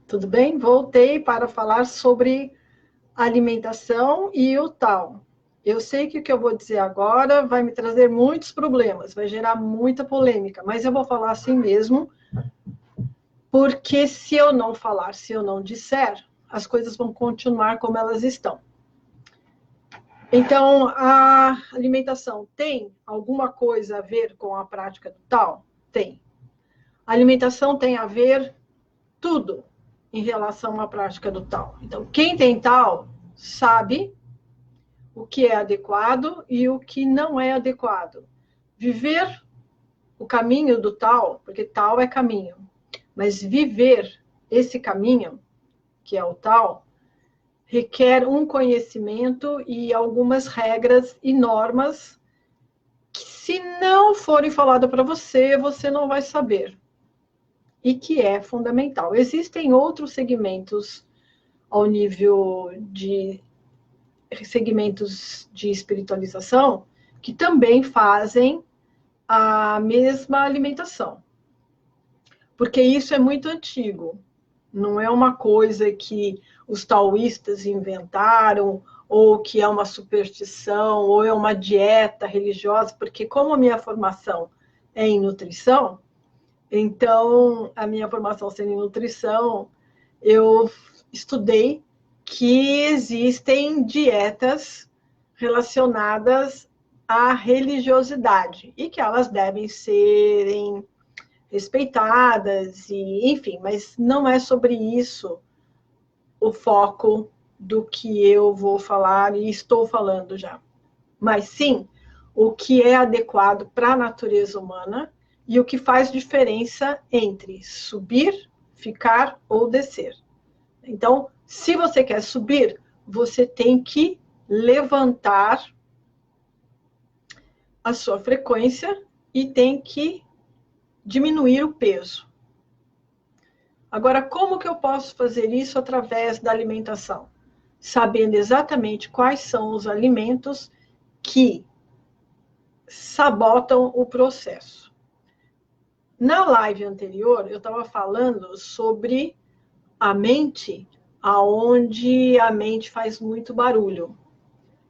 Tudo bem? Voltei para falar sobre alimentação e o tal. Eu sei que o que eu vou dizer agora vai me trazer muitos problemas, vai gerar muita polêmica, mas eu vou falar assim mesmo, porque se eu não falar, se eu não disser, as coisas vão continuar como elas estão. Então, a alimentação tem alguma coisa a ver com a prática do tal? Tem. A alimentação tem a ver tudo em relação à prática do tal. Então, quem tem tal sabe o que é adequado e o que não é adequado. Viver o caminho do tal, porque tal é caminho, mas viver esse caminho, que é o tal, requer um conhecimento e algumas regras e normas que, se não forem faladas para você, você não vai saber. E que é fundamental. Existem outros segmentos ao nível de segmentos de espiritualização que também fazem a mesma alimentação. Porque isso é muito antigo. Não é uma coisa que os taoístas inventaram, ou que é uma superstição, ou é uma dieta religiosa, porque como a minha formação é em nutrição, então a minha formação sendo em nutrição, eu estudei que existem dietas relacionadas à religiosidade e que elas devem serem respeitadas e, enfim, mas não é sobre isso o foco do que eu vou falar e estou falando já. Mas sim, o que é adequado para a natureza humana e o que faz diferença entre subir, ficar ou descer. Então, se você quer subir, você tem que levantar a sua frequência e tem que diminuir o peso. Agora, como que eu posso fazer isso através da alimentação? Sabendo exatamente quais são os alimentos que sabotam o processo. Na live anterior, eu estava falando sobre a mente, aonde a mente faz muito barulho.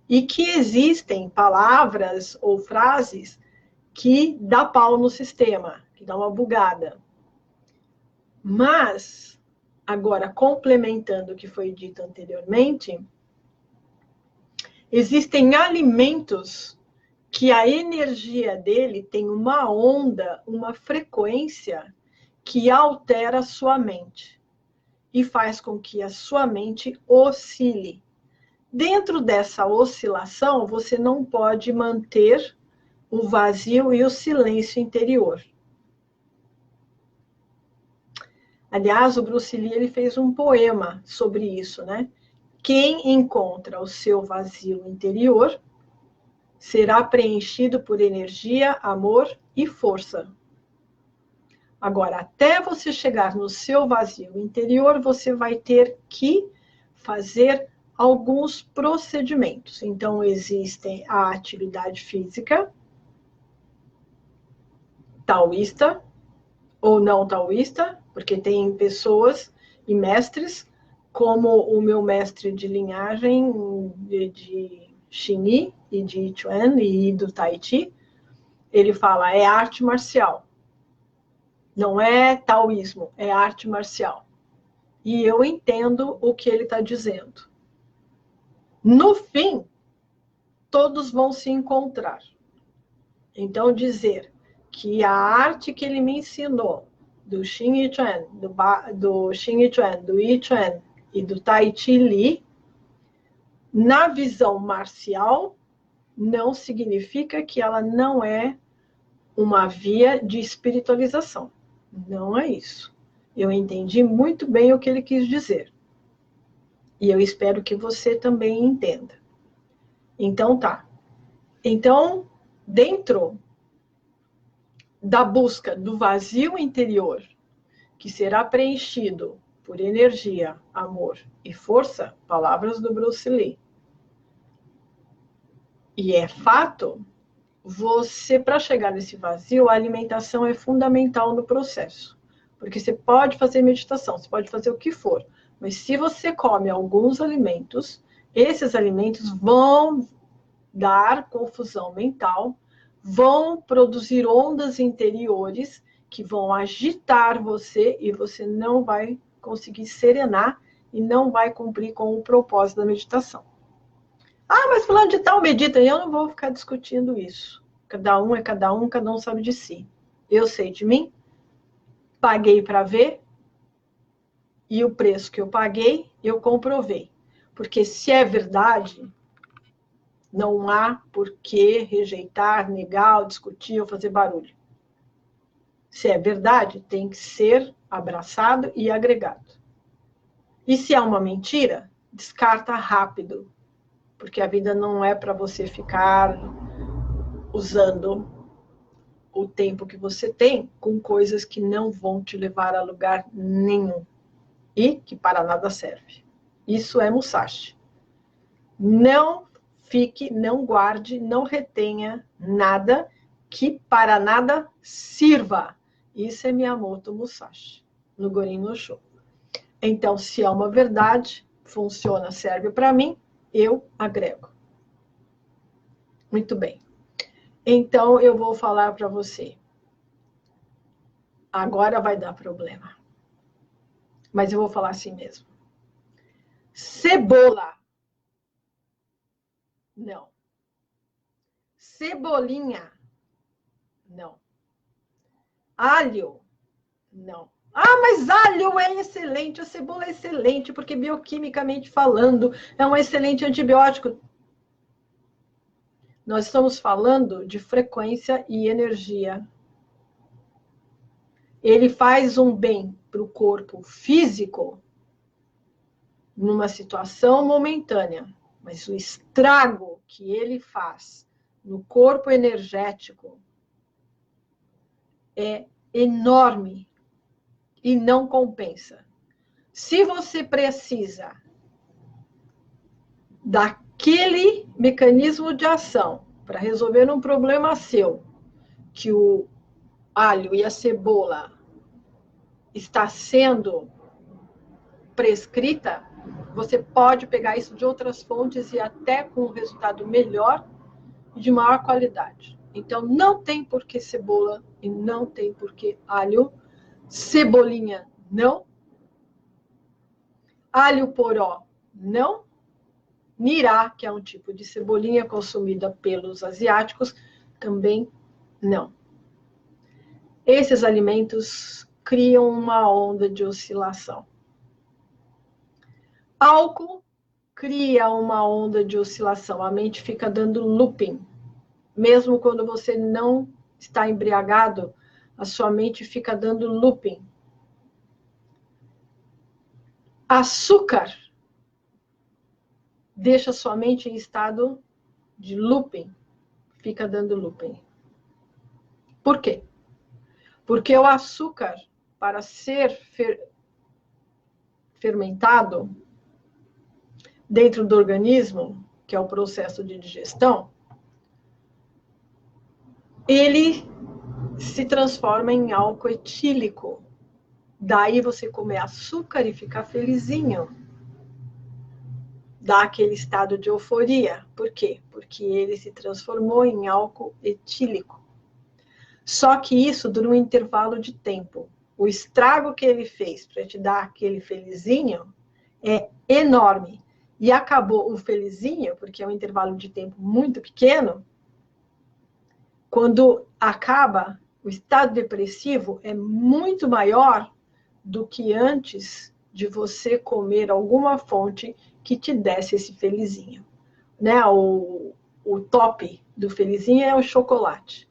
E que existem palavras ou frases que dá pau no sistema, que dá uma bugada. Mas, agora, complementando o que foi dito anteriormente, existem alimentos que a energia dele tem uma onda, uma frequência que altera a sua mente e faz com que a sua mente oscile. Dentro dessa oscilação, você não pode manter o vazio e o silêncio interior. Aliás, o Bruce Lee ele fez um poema sobre isso, né? Quem encontra o seu vazio interior será preenchido por energia, amor e força. Agora, até você chegar no seu vazio interior, você vai ter que fazer alguns procedimentos. Então, existem a atividade física, taoísta ou não taoísta, porque tem pessoas e mestres, como o meu mestre de linhagem de Xingyi e de Yichuan e do Tai Chi, ele fala, é arte marcial. Não é taoísmo, é arte marcial. E eu entendo o que ele está dizendo. No fim, todos vão se encontrar. Então, dizer que a arte que ele me ensinou, do Xing Yichuan, do Xing Yichuan, do Yichuan e do Tai Chi Li, na visão marcial, não significa que ela não é uma via de espiritualização. Não é isso. Eu entendi muito bem o que ele quis dizer. E eu espero que você também entenda. Então, tá. Então, dentro da busca do vazio interior, que será preenchido por energia, amor e força, palavras do Bruce Lee. E é fato, você, para chegar nesse vazio, a alimentação é fundamental no processo. Porque você pode fazer meditação, você pode fazer o que for. Mas se você come alguns alimentos, esses alimentos vão dar confusão mental, vão produzir ondas interiores que vão agitar você e você não vai conseguir serenar e não vai cumprir com o propósito da meditação. Ah, mas fulano de tal medita, e eu não vou ficar discutindo isso. Cada um é cada um sabe de si. Eu sei de mim, paguei para ver, e o preço que eu paguei, eu comprovei. Porque se é verdade, não há por que rejeitar, negar, discutir ou fazer barulho. Se é verdade, tem que ser abraçado e agregado. E se é uma mentira, descarta rápido. Porque a vida não é para você ficar usando o tempo que você tem com coisas que não vão te levar a lugar nenhum. E que para nada serve. Isso é Musashi. Não fique, não guarde, não retenha nada que para nada sirva. Isso é Miyamoto Musashi, no Gorin no Sho. Então, se é uma verdade, funciona, serve para mim, eu agrego. Muito bem. Então, eu vou falar para você. Agora vai dar problema. Mas eu vou falar assim mesmo. Cebola. Não. Cebolinha. Não. Alho. Não. Ah, mas alho é excelente, a cebola é excelente, porque bioquimicamente falando, é um excelente antibiótico. Nós estamos falando de frequência e energia. Ele faz um bem para o corpo físico numa situação momentânea, mas o estrago que ele faz no corpo energético é enorme e não compensa. Se você precisa daquele mecanismo de ação para resolver um problema seu, que o alho e a cebola está sendo prescrita, você pode pegar isso de outras fontes e até com um resultado melhor e de maior qualidade. Então, não tem por que cebola e não tem por que alho. Cebolinha, não. Alho poró, não. Nirá, que é um tipo de cebolinha consumida pelos asiáticos, também não. Esses alimentos criam uma onda de oscilação. Álcool cria uma onda de oscilação. A mente fica dando looping. Mesmo quando você não está embriagado, a sua mente fica dando looping. Açúcar deixa sua mente em estado de looping. Fica dando looping. Por quê? Porque o açúcar, para ser fermentado dentro do organismo, que é o processo de digestão, ele se transforma em álcool etílico. Daí você comer açúcar e ficar felizinho. Dá aquele estado de euforia. Por quê? Porque ele se transformou em álcool etílico. Só que isso dura um intervalo de tempo. O estrago que ele fez para te dar aquele felizinho é enorme. E acabou o felizinho, porque é um intervalo de tempo muito pequeno. Quando acaba, o estado depressivo é muito maior do que antes de você comer alguma fonte que te desse esse felizinho. Né? O top do felizinho é o chocolate.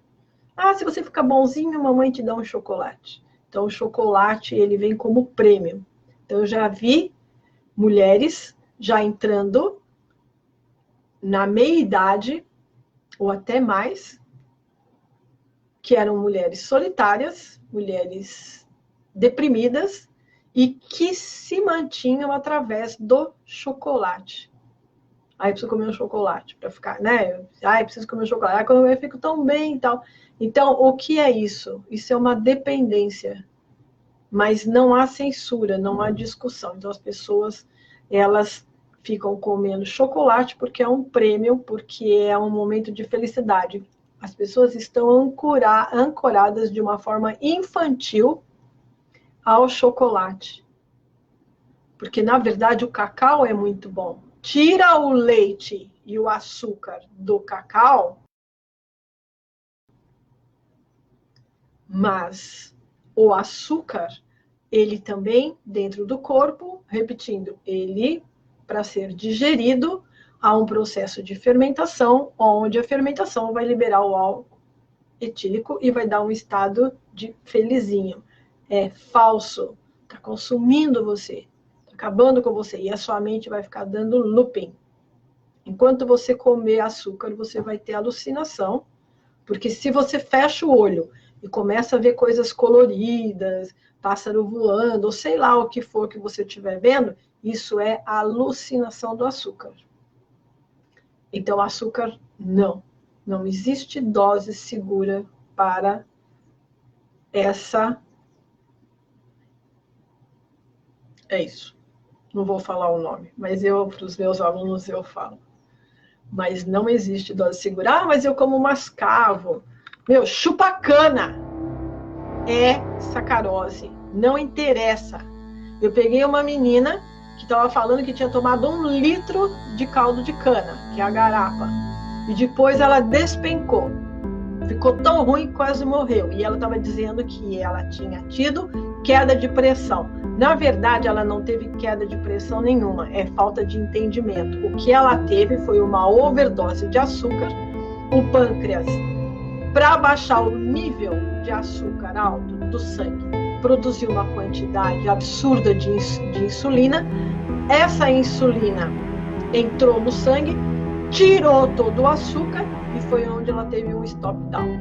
Ah, se você ficar bonzinho, mamãe te dá um chocolate. Então, o chocolate, ele vem como prêmio. Então, eu já vi mulheres já entrando na meia-idade, ou até mais, que eram mulheres solitárias, mulheres deprimidas, e que se mantinham através do chocolate. Aí preciso comer um chocolate para ficar, né? Ai, preciso comer um chocolate. Aí quando eu fico tão bem e tal. Então, o que é isso? Isso é uma dependência. mas não há censura, não há discussão. Então as pessoas, elas ficam comendo chocolate porque é um prêmio, porque é um momento de felicidade. As pessoas estão ancoradas de uma forma infantil ao chocolate. Porque, na verdade, o cacau é muito bom. Tira o leite e o açúcar do cacau, mas o açúcar, ele também, dentro do corpo, repetindo, ele, para ser digerido, há um processo de fermentação, onde a fermentação vai liberar o álcool etílico e vai dar um estado de felizinho. É falso, está consumindo você, está acabando com você, e a sua mente vai ficar dando looping. Enquanto você comer açúcar, você vai ter alucinação, porque se você fecha o olho e começa a ver coisas coloridas, pássaro voando, ou sei lá o que for que você estiver vendo, isso é a alucinação do açúcar. Então, açúcar, não. Não existe dose segura para essa... É isso. Não vou falar o nome, mas para os meus alunos, eu falo. Mas não existe dose segura. Ah, mas eu como mascavo. Meu, chupa cana. É sacarose. Não interessa. Eu peguei uma menina que estava falando que tinha tomado 1 litro de caldo de cana, que é a garapa. E depois ela despencou. Ficou tão ruim que quase morreu. E ela estava dizendo que ela tinha tido queda de pressão. Na verdade, ela não teve queda de pressão nenhuma. É falta de entendimento. O que ela teve foi uma overdose de açúcar. O pâncreas, para baixar o nível de açúcar alto do sangue, produziu uma quantidade absurda de insulina. Essa insulina entrou no sangue, tirou todo o açúcar e foi onde ela teve um stop down.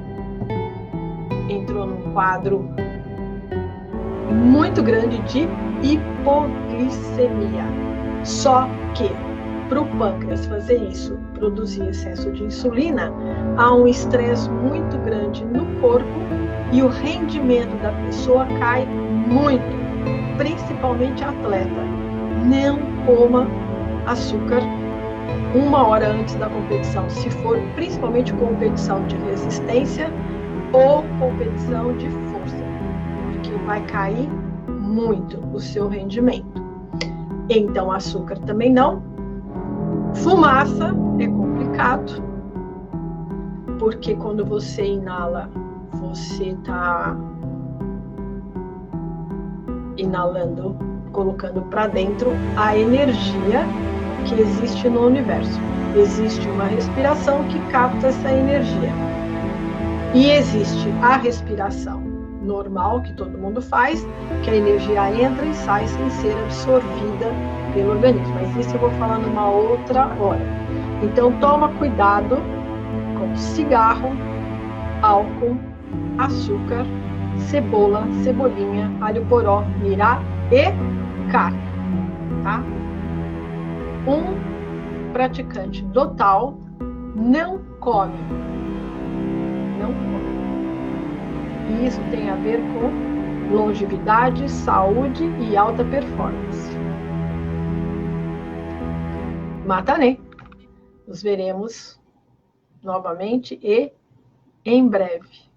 Entrou num quadro muito grande de hipoglicemia. Só que para o pâncreas fazer isso, produzir excesso de insulina, há um estresse muito grande no corpo e o rendimento da pessoa cai muito, principalmente atleta. Não coma açúcar 1 hora antes da competição, se for principalmente competição de resistência ou competição de força, porque vai cair muito o seu rendimento. Então, açúcar também não. Fumaça é complicado, porque quando você inala, você está inalando, colocando para dentro a energia que existe no universo. Existe uma respiração que capta essa energia. E existe a respiração normal, que todo mundo faz, que a energia entra e sai sem ser absorvida pelo organismo. Mas isso eu vou falar numa outra hora. Então, toma cuidado com cigarro, álcool, açúcar, cebola, cebolinha, alho poró, mirá e carne, tá? Um praticante do tal não come. Não come. E isso tem a ver com longevidade, saúde e alta performance. Matarei. Nos veremos novamente e em breve.